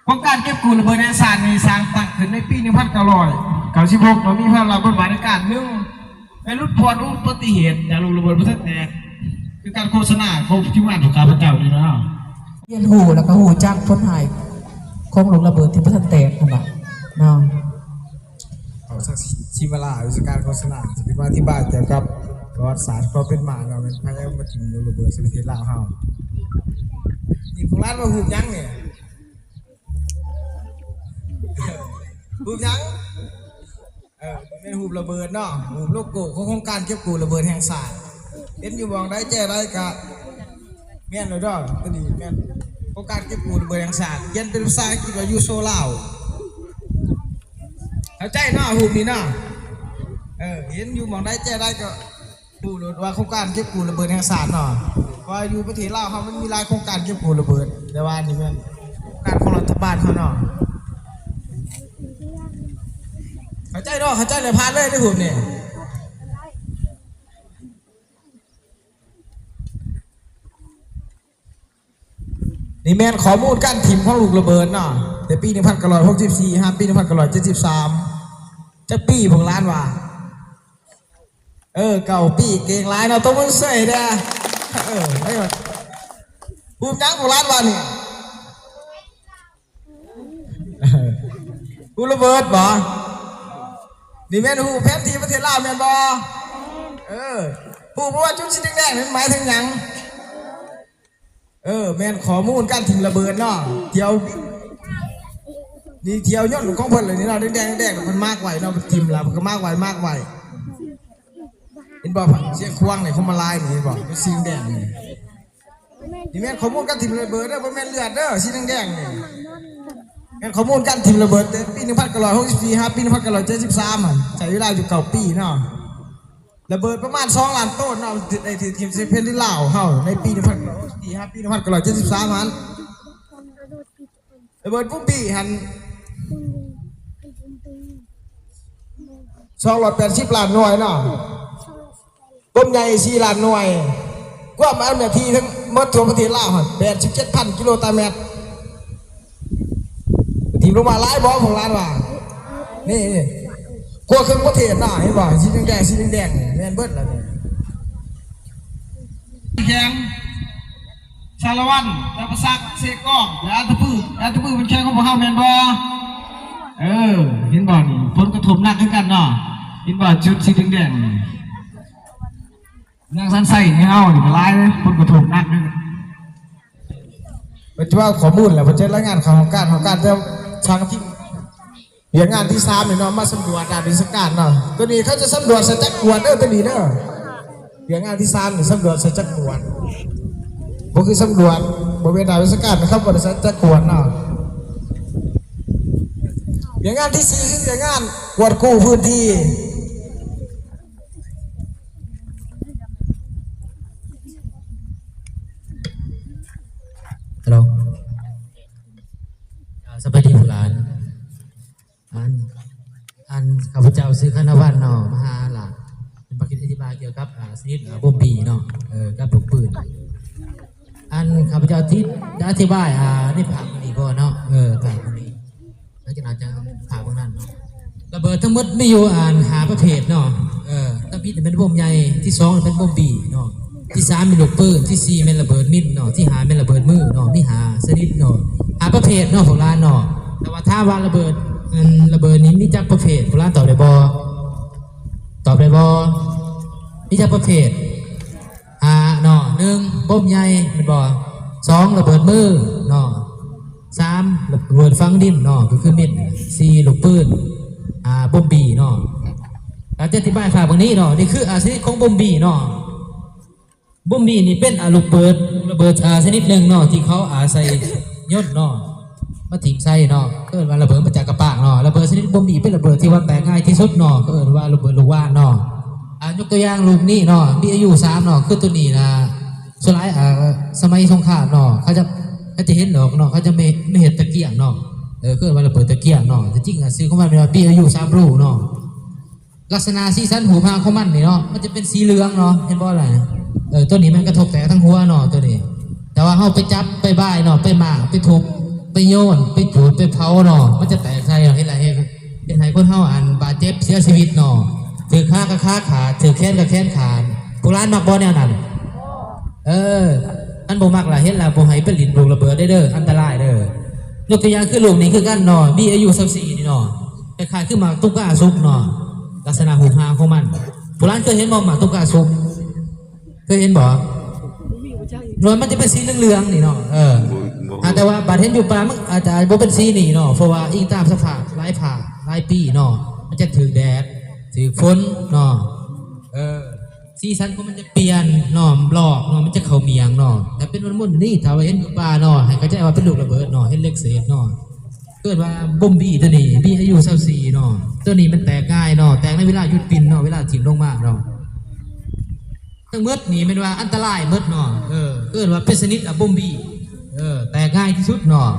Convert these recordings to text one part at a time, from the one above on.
โครงการเก็บกู้ระเบิดในสารมีสร้างตั้งขึ้นในปี1996เรามีพระราชบัญญัติการหนึ่งในรุ่นพรอุบัติเหตุจากลูกระเบิดประเทศแตกคือการโฆษณาของที่ว่าถูกการพระเจ้านี่นะเรียนหูแล้วก็หูจักพ้นหายคงลงระเบิดที่พระทันแตกนะน้องเอาสักชีวลาวิศการโฆษณาจะเป็นว่าที่บ้านเกี่ยวกับประวัติศาสตร์ก็เป็นมาเราเป็นพายมาถึงระเบิดประเทศลาวเฮานี่พวกร้านมาหูยังเนี่ยหูยังเป็นหูระเบิดเนาะหูโลโก้ของโครงการเก็บกู้ระเบิดแห่งชาติเห็นอยู่มองได้แจ้ได้กะแม่นเลยดอกตัวนี้แม่นโครงการเก็บกู้ระเบิดแห่งชาติเย็นเป็นภาษาอังกฤษว่ายูโซลาวเข้าใจเนาะหูนี่เนาะเห็นอยู่มองได้แจ้ได้ก็ดูเลยว่าโครงการเก็บกู้ระเบิดแห่งชาติเนาะว่าอยู่ประเทศลาวเขามันมีหลายโครงการเก็บกู้ระเบิดแต่ว่านี่มันการของรัฐบาลเขาเนาะเข้าใจเนาะเข้าใจเลยพาเลยได้หูเนี่ยนี่แม่นข้อมูลการถิ่มของลูกระเบิดเนาะแต่ปี1964ฮะปี1973จะปีของล้านว่าเก่าปีเก่งหลายเนาะต้องมึงเสยเด้อไอ้แบบภูมิจังของล้านว่านี่ลูกระเบิดบ่นี่แม่นหูแผนที่ประเทศลาวแม่นบ่ผู้ว่าจุดสีแดงๆนี่หมายถึงหยังแม่นข้อมูลการถิ่มระเบิดเนาะเที่ยวนี่เที่ยวย้อนของเพิ่นเลยนี่เนาะแดงๆมันมากไว้เนาะถิ่มละมันก็มากไว้เห็นบ่เสียงควงนี่เขามาลายนี่บ่เป็นสีแดงนี่แม่นข้อมูลการถิ่มระเบิดเด้อบ่แม่นเลือดเด้อสีแดงๆนี่แม่นข้อมูลการถิ่มระเบิดปี1964ฮะปี1973มันใช้เวลาอยู่9 ปีเนาะระเบิดประมาณ2 ล้านต้นเนาะไอ้ทีมเซเพนที่ลาวเฮาในปี1964ฮะปี1973มันระเบิดปุ๊บปีหัน280 ล้านหน่วยเนาะต้นใหญ่4 ล้านหน่วยกว่ามานาทีทั้งหมดทั่วประเทศลาวหั่น87,000 กิโลเมตรทีมลงมาหลายบ่ของล้านว่านี่กลัวเครื่องประเทศน่ะเห็นบ่สีแดงแม่นเบิดแล้วนี่แข่งชาละวันตะประซักเสกองและอัตปื้อเป็นแข่งของพวกเฮาแม่นบ่เห็นบ่นี่ผลกระทบหนักคือกันเนาะเห็นบ่จุดสีแดงๆยังสันใส่ให้เฮานี่ก็หลายเลยผลกระทบหนักเลยเป็นว่าข้อมูลแหละประเทศรายงานของการจะทางที่เรื่องงานที่3เนี่ยเนาะมาสำรวจด่านวิศวการเนาะตัวนี้เขาจะสำรวจสัจจกวนตัวนี้เด้อเรื่องงานที่3นี่สำรวจสัจจกวนบ่คือสำรวจบริเวณด่านวิศวการนะครับบ่ได้สัจจกวนเนาะเรื่องงานที่4คือเรื่องงานกวดกู้พื้นที่ฮัลโหลสบายดีผู้หลานอันข้าพเจ้าซื้อคณวันเนาะมหาหลักเป็นประเด็นอธิบายเกี่ยวกับชนิดบ่มบีเนาะกับลูกปืนอันข้าพเจ้าที่ได้อธิบายในภาคนี้บ่เนาะภาคนี้แล้วจะอาจจะภาคนั้นเนาะระเบิดทั้งหมดมีอยู่5 ประเภทเนาะตั้งที่เป็นบ่มใหญ่ที่2เป็นบ่มบีเนาะที่3เป็นลูกปืนที่4เป็นระเบิดมินเนาะที่5เป็นระเบิดมือเนาะมี5ชนิดเนาะ5 ประเภทเนาะของร้านเนาะแต่ว่าถ้าว่าระเบิดนี้มีจักประเภทของร้านตอบได้บ่มีจักประเภทเนาะ1บ่มใหญ่เป็นบ่2ระเบิดมือเนาะ3ระเบิดฝังดินเนาะก็คือมิน4ลูกปืนบ่มบีเนาะแล้วจะอธิบายฝากตรงนี้เนาะนี่คือชนิดของบ่มบีเนาะบ่มบีนี่เป็นลูกระเบิดชนิดหนึ่งเนาะที่เขาใส่ยศเนาะมาถิ่มใส่เนาะก็เอิ้นว่าระเบิดมาจากกระปากเนาะระเบิดชนิดบ่มบีเป็นระเบิดที่ว่าแตกง่ายที่สุดเนาะก็เอิ้นว่าระเบิดลูกว่านเนาะยกตัวอย่างลูกนี้เนาะมีอายุ3เนาะคือตัวนี้นะส่วนหลายสมัยสงครามเนาะเขาจะเห็นดอกเนาะเขาจะไม่เห็นตะเกียงเนาะก็เอิ้นว่าระเบิดตะเกียงเนาะแต่จริงซื้อของมันเป็นปีอายุ3 ลูกเนาะลักษณะสีสันหูพางของมันนี่เนาะมันจะเป็นสีเหลืองเนาะเห็นบ่ล่ะตัวนี้มันกระทบแตกทั้งหัวเนาะตัวนี้แต่ว่าเฮาไปจับไปบ่ายเนาะไปหมากไปทุบ ไปโยนไปจูดไปเผาเนาะมันจะแตกใส่เห็นไรเห็นไหคนเฮาอันบาดเจ็บเสียชีวิตเนาะถือขากับขาขาดถือแขนกับแขนขาดพวกร้านมักบ่แนวนั้นอันบ่มักล่ะเห็นล่ะบ่ให้เป็นลิ้นลูกระเบิดได้เด้ออันตรายเด้อยกตัวอย่างคือลูกนี่คือกันเนาะมีอายุ24นี่เนาะคล้ายๆคือหมากตุ๊กตาซุกเนาะลักษณะหูพาของมันพวกร้านเคยเห็นบ่หมากตุ๊กตาซุกเคยเห็นบ่หน่วยมันจะเป็นสีเหลืองๆนี่เนาะแต่ว่าบาดเห็นอยู่ป่ามันอาจจะบ่เป็นสีนี่เนาะเพราะว่าอิงตามสภาพหลายปีเนาะมันจะถือแดดถือฝนเนาะสีสันของมันจะเปลี่ยนเนาะหลอกเนาะมันจะเข้าเมียงเนาะแต่เป็นมันๆนี่ถ้าว่าเห็นอยู่ป่าเนาะให้เข้าใจว่าเป็นลูกระเบิดเนาะเห็นเล็กเศษเนาะเกิดว่าบ่มบี้ตัวนี้บี้อายุ24เนาะตัวนี้มันแตกง่ายเนาะแตกในเวลาหยุดปิ่นเนาะเวลาถิ่มลงมาเนาะทั้งหมดนี่เป็นว่าอันตรายหมดเนาะเกิดว่าเป็นชนิดอะบ่มบี้แตกง่ายที่สุดเนาะ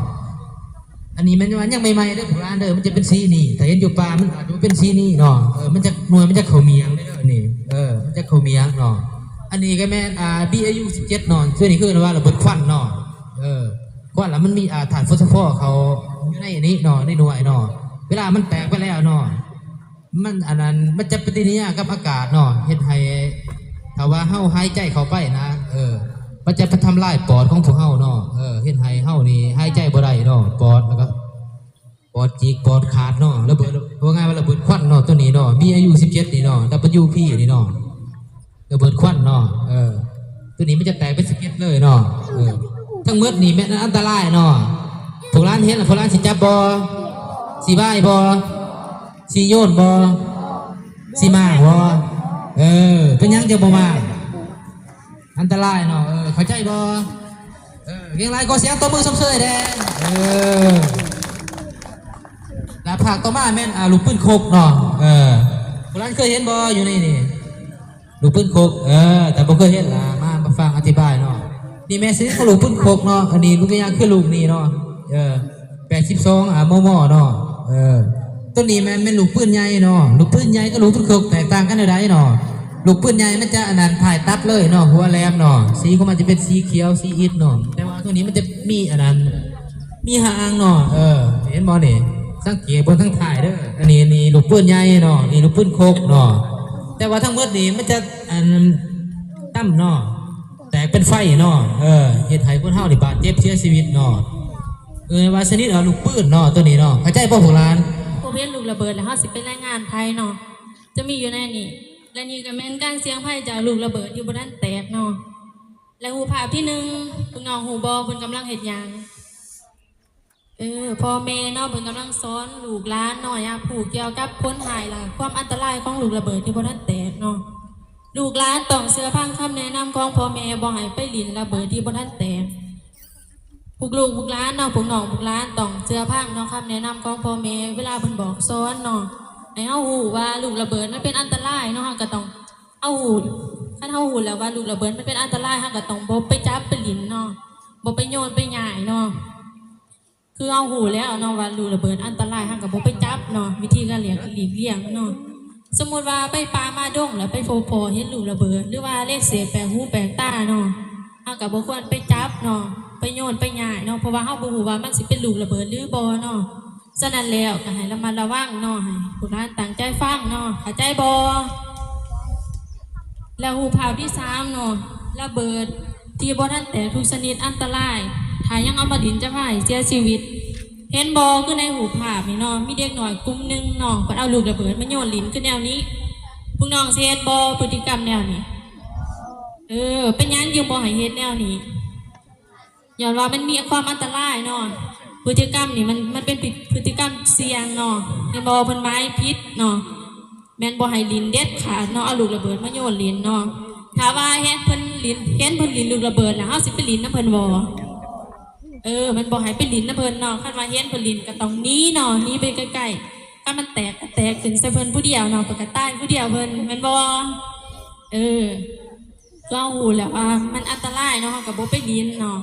อันนี้มันว่ายังใหม่ๆเด้อโบราณเด้อมันจะเป็นสีนี่ถ้าเห็นอยู่ป่ามันอาจจะเป็นสีนี่เนาะมันจะหน่วยมันจะเข้าเมียงเด้อนี่มันจะเข้าเมียงเนาะอันนี้ก็แม่นบี้อายุ17เนาะตัวนี้คือว่าระเบิดควันเนาะควันแล้วมันมีถ่านฟอสฟอร์เขาอยู่ในอันนี้เนาะในหน่วยเนาะเวลามันแตกไปแล้วเนาะมันอันนั้นมันจะปฏิกิริยากับอากาศเนาะเฮ็ดให้ถ้าว่าเฮาหายใจเข้าไปนะมันจะไปทำลายปอดของพวกเฮาเนาะเฮ็ดให้เฮานี่หายใจบ่ได้เนาะปอดแล้วก็ปอดจีกปอดขาดเนาะระเบิดว่าไงว่าระเบิดควันเนาะตัวนี้เนาะมีอายุ17นี่เนาะ WP นี่เนาะระเบิดควันเนาะตัวนี้มันจะแตกเป็นสะเก็ดเลยเนาะทั้งหมดนี่แม่นอันตรายเนาะพวกร้านเห็นพวกร้านสิจับบ่สิบ้ายบ่สิโยนบ่สิมาบ่เป็นยังจะบ่มาอันตรายเนาะเข้าใจบ่เรียงรายก็เสียงตบมือสมเสยแดงแล้วภาคต่อมาแม่นลูกปืนโคกเนาะพวกร้านเคยเห็นบ่อยู่นี่ลูกปืนโคกแต่บ่เคยเห็นล่ะมาฟังอธิบายเนาะนี่แม่ซื้อของลูกปืนโคกเนาะอันนี้ลูกอย่างคือลูกนี่เนาะ82มมเนาะตัวนี้แม่นลูกปืนใหญ่เนาะลูกปืนใหญ่กับลูกปืนโคกแตกต่างกันได้เนาะลูกปืนใหญ่มันจะอันนั้นถ่ายตัดเลยเนาะหัวแหลมเนาะสีของมันจะเป็นสีเขียวสีอิฐเนาะแต่ว่าตัวนี้มันจะมีอันนั้นมีหางเนาะเห็นบ่นี่สังเกตบนทั้งถ่ายเด้ออันนี้ลูกปืนใหญ่เนาะนี่ลูกปืนโคกเนาะแต่ว่าทั้งหมดนี่มันจะอันตั้มเนาะแตกเป็นไฟเนาะเฮ็ดให้คนเฮานี่บาดเจ็บเสียชีวิตเนาะว่าชนิดลูกปืนเนาะตัวนี้เนาะเข้าใจบ่พวกหลานผู้เรียนลูกระเบิดแล้วเฮาสิเป็นแรงงานไทยเนาะจะมีอยู่ในนี่และนี่ก็แม่นการเสียงไผ่จากลูกระเบิดอยู่บนนั้นแตกเนาะและหูภาพที่1พวกน้องหูบอเพิ่นกำลังเฮ็ดหยังพ่อแม่เนาะเพิ่นกำลังสอนลูกหลานเนาะอย่าผูกเกี่ยวกับคนหายล่ะความอันตรายของลูกระเบิดที่บนนั้นแตกเนาะลูกหลานต้องเชื่อฟังคำแนะนำของพ่อแม่บ่ให้ไปลิ้นระเบิดที่บนนั้นแตกพวกลูกพวกหลานเนาะพวกน้องพวกหลานต้องเชื่อฟังเนาะคำแนะนำของพ่อแม่เวลาเพิ่นบอกสอนเนาะให้เฮาฮู้ว่าลูกระเบิดมันเป็นอันตรายเนาะเฮาก็ต้องเอาฮู้คันเฮาฮู้แล้วว่าลูกระเบิดมันเป็นอันตรายเฮาก็ต้องบ่ไปจับไปลิ้นเนาะบ่ไปโยนไปหย่ายเนาะคือเอาฮู้แล้วเนาะว่าลูกระเบิดอันตรายเฮาก็บ่ไปจับเนาะวิธีการหลีกเลี่ยงเนาะสมมุติว่าไปป่ามาดงแล้วไปโผล่เห็นลูกระเบิดหรือว่าเลขเสียแปลงหูแปลงตาเนาะเฮาก็บ่ควรไปจับเนาะไปโยนไปหย่ายเนาะเพราะว่าเฮาบ่ฮู้ว่ามันสิเป็นลูกระเบิดหรือบ่เนาะฉะนั้นแล้วก็ให้ระมัดระวังเนาะให้ผู้นั้นตั้งใจฟังเนาะเข้าใจบ่แล้วหูภาพที่3เนาะระเบิดที่บ่ทันแตกทุกชนิดอันตรายถ้ายังเอามาดินจะพายเสียชีวิตเห็นบ่คือในหูภาพนี่เนาะมีเด็กน้อยกลุ่มนึงเนาะเพิ่นเอาลูกระเบิดมาโยนลิ้นคือแนวนี้พวกน้องสิเฮ็ดบ่พฤติกรรมแนวนี้เป็นหยังจึงบ่ให้เฮ็ดแนวนี้ย้อนว่ามันมีความอันตรายเนาะพฤติกรรมนี่มันเป็นพฤติกรรมเสี่ยงเนาะเห็นบ่เพิ่นไม้พิษเนาะแม่นบ่ให้ลิ้นเด็ดขาดเนาะเอาลูกระเบิดมาโยนลิ้นเนาะถ้าว่าเห็นเพิ่นลิ้นลูกระเบิดแล้วเฮาสิไปลิ้นนำเพิ่นบ่มันบ่ให้ไปลิ้นนำเพิ่นเนาะคันว่าเห็นเพิ่นลิ้นก็ต้องหนีเนาะหนีไปใกล้ๆถ้ามันแตกก็แตกถึงใส่เพิ่นผู้เดียวเนาะเพิ่นก็ตายผู้เดียวเพิ่นแม่นบ่ก็ฮู้แล้วว่ามันอันตรายเนาะเฮาก็บ่ไปลิ้นเนาะ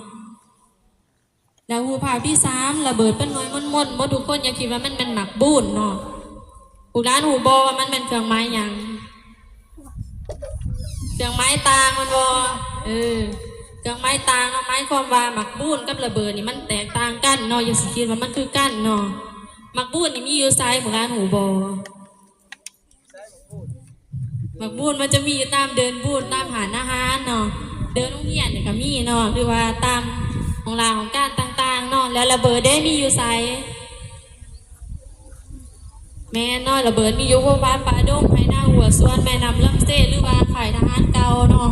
แล้วหูภาพที่3ระเบิดเป็นหน่วยมนๆบ่ทุกคนอย่าคิดว่ามันเป็นหมักบูนเนาะผู้ร้านหูบ่ว่ามันเป็นเครื่องไม้หยังเครื่องไม้ตางมันบ่ เครื่องไม้ต่างเนาะไม้ความว่าหมักบุญกับระเบิดนี่มันแตกต่างกันเนาะอย่าสิคิดว่ามันคือกันเนาะหมักบุญนี่มีอยู่ไซส์โบราณหูบ่หมักบุญมันจะมีอยู่ตามเดินบุญตามหาอาหารเนาะเดินโรงเรียนนี่ก็มีเนาะหรือว่าตามของราวของการต่างๆเนาะแล้วระเบิดได้มีอยู่ไซส์แม่น้อยระเบิดมีอยู่ว่าบ้านป่าดงไผ่หน้าหัวสวนแม่นำลำเส้หรือว่าฝ่ายทหารเก่าเนาะ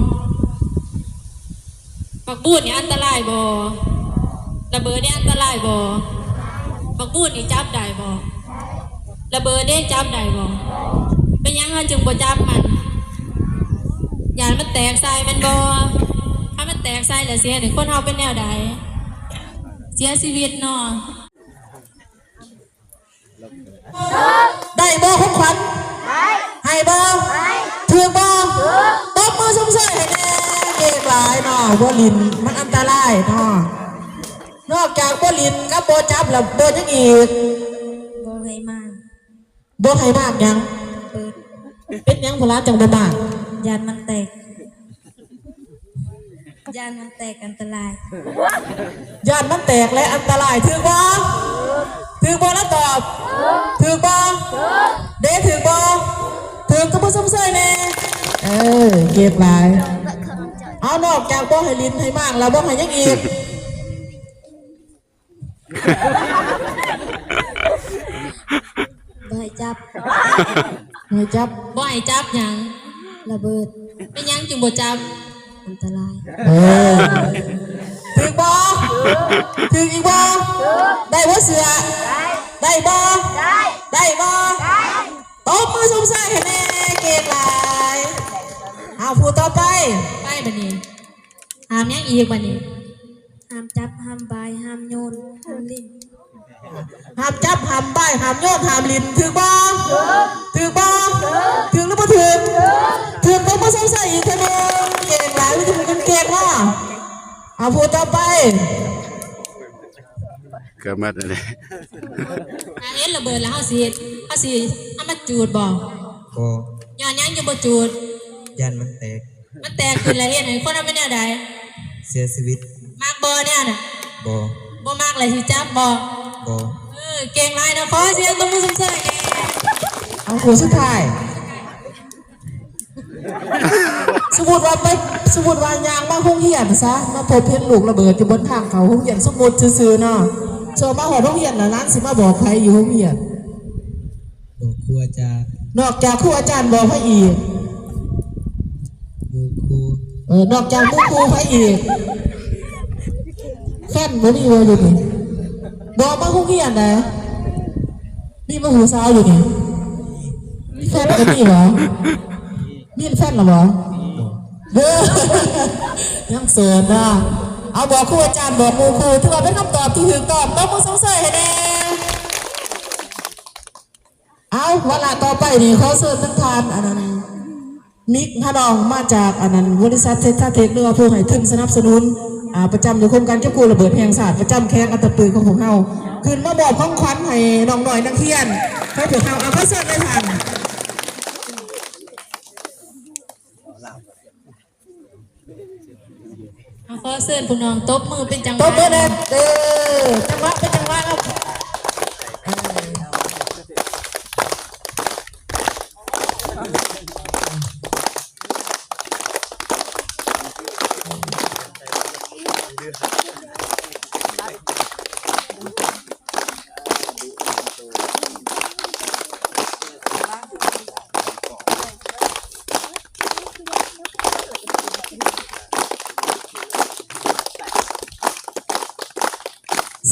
บักบูดนี่อันตรายบ่ระเบิดนี่อันตรายบ่บักบูดนี่จับได้บ่ระเบิดได้จับได้บ่เป็นยังไงจึงบ่จับมันยานมันแตกใส่มันบ่ถ้ามันแตกใส่แล้วเสียเนี่ยคนเฮาเป็นแนวใดเสียชีวิตเนาะ ได้บ่ของขวัญให้บ่ถือบ่ตบมือสมใส่ให้แน่เก่งหลายเนาะบ่ลินมันอันตรายเนาะนอกจากบ่ลินกับบ่จับแล้วบ่ยังอีก บ่ให้มาก บ่ให้มากหยัง เปิด เป็นหยังพลาจังบ่มาก ยานมันแตกยานมันแตกอันตราย ย่านมันแตกและอันตรายถือบ่แล้วตอบถือบ่เด้ถือบ่ถือก็บ่สมใส่แน่เก็บหลายเอานอกจากบ่ให้ลินให้มากแล้วบ่ให้ยังอีก บ่ให้จับ ให้จับ บ่ให้จับหยัง ระเบิด เป็นหยังจึงบ่จับ อันตราย ถือบ่ถืออีกบ่ได้บ่เสือได้บ่ได้บ่ตบมือสมใส่ให้แน่เก่งหลายเอาผู้ต่อไป ไปบัดนี้หามหยังอีกบัดนี้ ห้ามจับห้ามบายห้ามโยนห้ามลิ้น ห้ามจับห้ามใบห้ามโยนห้ามลินถือบ่ถือบ่ถือหรือบ่ถือถือตบมือสมใส่อีกเท่านึงเก่งหลายวิธีเป็นเก่งเนาะเอาผู้ต่อไป เกิดมาอะไร เห็นระเบิดแล้วเฮาสิเอามาจูดบ่ บ่ ย้อนหยังจะบ่จูด ยันมันแตก มันแตกขึ้นแล้วเฮ็ดให้คนเอาไปแนวใด เสียชีวิต มากบ่แนวน่ะ บ่ บ่มากเลยสิจับบ่ บ่ เก่งหลายเนาะขอเสียงตบมือซื่อๆแน่ เอาผู้สุดท้ายสมมุติว่ายางมาห้องเหียนซะมาพบเห็นลูกระเบิดอยู่บนทางเขาห้องเหียนสมมุติซื่อๆเนาะส่วนมาหอดห้องเหียนน่ะร้านสิมาบอกใครอยู่ห้องเหียน บอกครูอาจารย์ นอกจากครูอาจารย์บอกให้อีก ครู นอกจากครูให้อีกแค่นบ่มีว่าอยู่นี่บอกมาห้องเหียนนะมีมาหูซ้ายอยู่นี่แค่นก็มีเหรอมีแฟนเหรอบ่ยังเสือนะเอาบอกครูอาจารย์บอกครูถือว่าเป็นคำตอบที่ถูกต้องต้องมือสงสัยให้แน่เอาวันละต่อไปนี่เขาเชิญทั้งทานอันนั้นมิกฮะดองมาจากอันนั้นบริษัทเทคเรือผู้ให้ทุนสนับสนุนประจำอยู่โครงการเก็บกู้ระเบิดแห่งชาติประจำแข้งอัตปืนของพวกเราคืนมาบอกของขวัญให้น้องหน่อยนักเรียนให้พวกเราเอาเขาเชิญเลยทัน ขอเชิญผู้น้องตบมือเป็นจังห ต วะ บมือเด็ดจังหวะเป็นจังหวะครับ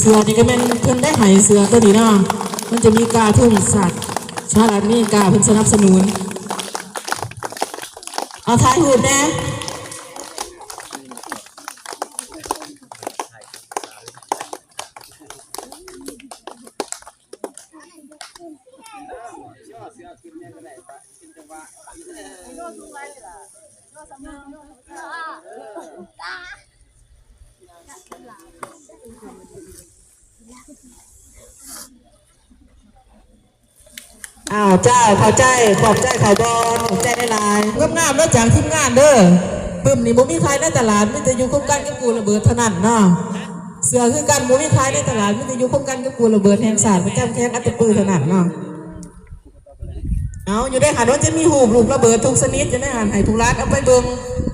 เสือนี่ก็เป็นเพิ่นได้หายเสือตัวนี้เนาะมันจะมีกาทุ่งสัตว์ชาตินี่กาเพิ่นสนับสนุนเอาท้ายหูดแน่เจ้าเข้าใจขอบใจเขาบอลขอบใจได้หลายงามๆแล้วจากทีมงานเด้อ ปึ้มนี่บ่มีขายในตลาดมีแต่อยู่โครงการกับกูระเบิดเท่านั้นเนาะเสือคือกันบ่มีขายในตลาดมีแต่อยู่โครงการกับกูระเบิดแห่งศาสตร์ประจำแข้งอัตตปือเท่านั้นเนาะเอาอยู่ได้หันว่าจะมีหูลูกระเบิดทุกชนิดอยู่ในหันให้ทุกร้านเอาไปเบิ่ง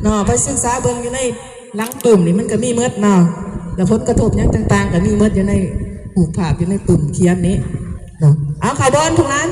เนาะไปศึกษาเบิ่งอยู่ในหลังปึ้มนี่มันก็มีเมดเนาะแล้วผลกระทบหยังต่างๆก็มีเมดอยู่ในผูกผาบอยู่ในปึ้มเขียนนี้เนาะเอาข่าวบอลทุกร้าน